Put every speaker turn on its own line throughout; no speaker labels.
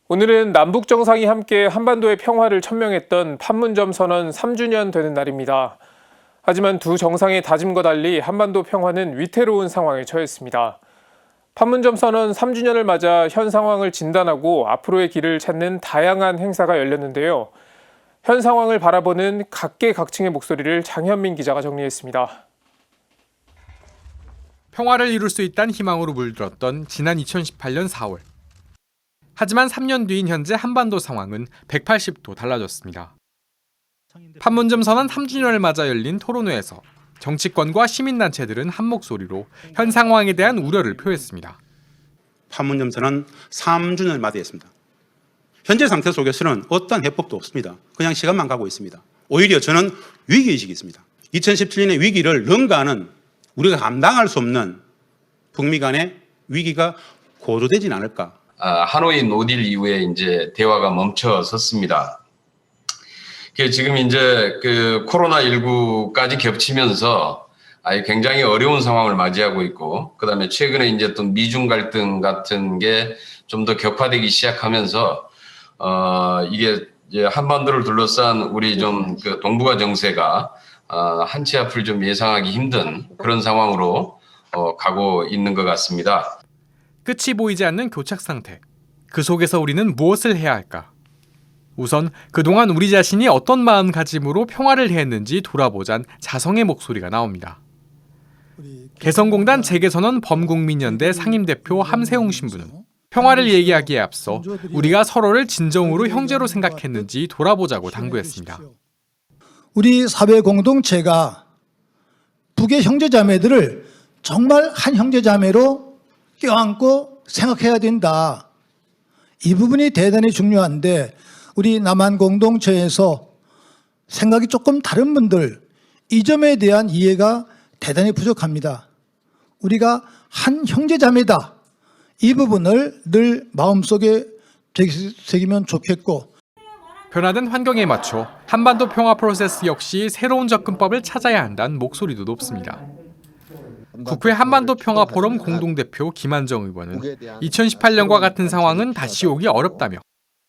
오늘은 남북 정상이 함께 한반도의 평화를 천명했던 판문점 선언 3주년 되는 날입니다. 하지만 두 정상의 다짐과 달리 한반도 평화는 위태로운 상황에 처했습니다. 판문점 선언 3주년을 맞아 현 상황을 진단하고 앞으로의 길을 찾는 다양한 행사가 열렸는데요. 현 상황을 바라보는 각계각층의 목소리를 장현민 기자가 정리했습니다.
평화를 이룰 수 있다는 희망으로 물들었던 지난 2018년 4월. 하지만 3년 뒤인 현재 한반도 상황은 180도 달라졌습니다. 판문점 선언 3주년을 맞아 열린 토론회에서 정치권과 시민단체들은 한 목소리로 현 상황에 대한 우려를 표했습니다.
판문점 선언 3주년을 맞이했습니다. 현재 상태 속에서는 어떠한 해법도 없습니다. 그냥 시간만 가고 있습니다. 오히려 저는 위기의식이 있습니다. 2017년의 위기를 능가하는 우리가 감당할 수 없는 북미 간의 위기가 고조되진 않을까.
하노이 노딜 이후에 이제 대화가 멈춰섰습니다. 지금 이제 코로나19까지 겹치면서 굉장히 어려운 상황을 맞이하고 있고, 그다음에 최근에 이제 또 미중 갈등 같은 게 좀 더 격화되기 시작하면서 이게 이제 한반도를 둘러싼 우리 좀 동북아 정세가 한 치 앞을 좀 예상하기 힘든 그런 상황으로 가고 있는 것 같습니다.
끝이 보이지 않는 교착 상태. 그 속에서 우리는 무엇을 해야 할까? 우선 그동안 우리 자신이 어떤 마음가짐으로 평화를 해했는지 돌아보잔 자성의 목소리가 나옵니다. 개성공단 재개선언 범국민연대 상임대표 함세웅 신부는 평화를 얘기하기에 앞서 우리가 서로를 진정으로 형제로 생각했는지 돌아보자고 당부했습니다.
우리 사회 공동체가 북의 형제자매들을 정말 한 형제자매로 껴안고 생각해야 된다. 이 부분이 대단히 중요한데 우리 남한 공동체에서 생각이 조금 다른 분들 이 점에 대한 이해가 대단히 부족합니다. 우리가 한 형제자매다. 이 부분을 늘 마음속에 새기면 좋겠고
변화된 환경에 맞춰 한반도 평화 프로세스 역시 새로운 접근법을 찾아야 한다는 목소리도 높습니다. 국회 한반도 평화 포럼 공동대표 김한정 의원은 2018년과 같은 상황은 다시 오기 어렵다며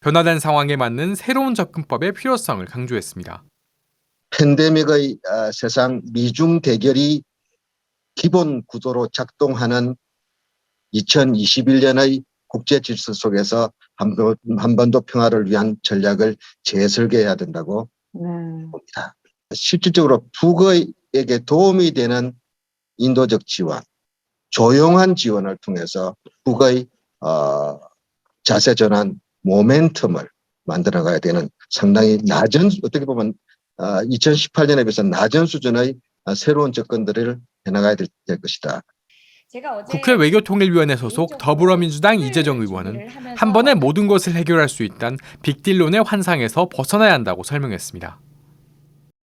변화된 상황에 맞는 새로운 접근법의 필요성을 강조했습니다.
팬데믹의 세상 미중 대결이 기본 구도로 작동하는 2021년의 국제 질서 속에서 한반도 평화를 위한 전략을 재설계해야 된다고 봅니다. 실질적으로 북에게 도움이 되는 인도적 지원, 조용한 지원을 통해서 북의 자세 전환 모멘텀을 만들어가야 되는 상당히 낮은, 어떻게 보면 2018년에 비해서 낮은 수준의 새로운 접근들을 해나가야 될 것이다.
국회 외교통일위원회 소속 더불어민주당 이재정 의원은 한 번에 모든 것을 해결할 수 있다는 빅딜론의 환상에서 벗어나야 한다고 설명했습니다.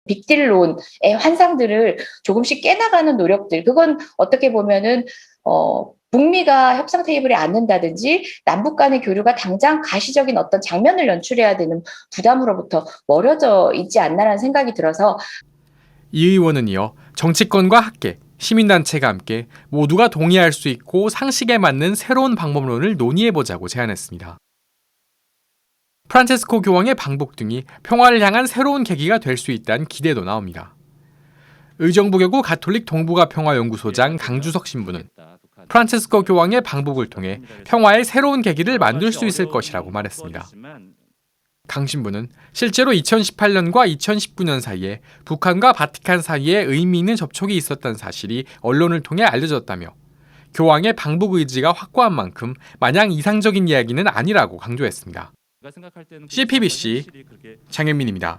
빅딜론의 환상들을 조금씩 깨나가는 노력들, 그건 어떻게 보면은 북미가 협상 테이블에 앉는다든지 남북 간의 교류가 당장 가시적인 어떤 장면을 연출해야 되는 부담으로부터 멀어져 있지 않나라는 생각이 들어서
이 의원은 이어 정치권과 학계, 시민단체가 함께 모두가 동의할 수 있고 상식에 맞는 새로운 방법론을 논의해보자고 제안했습니다. 프란체스코 교황의 방북 등이 평화를 향한 새로운 계기가 될 수 있다는 기대도 나옵니다. 의정부교구 가톨릭 동북아 평화연구소장 강주석 신부는 프란체스코 교황의 방북을 통해 평화의 새로운 계기를 만들 수 있을 것이라고 말했습니다. 강 신부는 실제로 2018년과 2019년 사이에 북한과 바티칸 사이에 의미 있는 접촉이 있었다는 사실이 언론을 통해 알려졌다며 교황의 방북 의지가 확고한 만큼 마냥 이상적인 이야기는 아니라고 강조했습니다. CPBC 장현민입니다.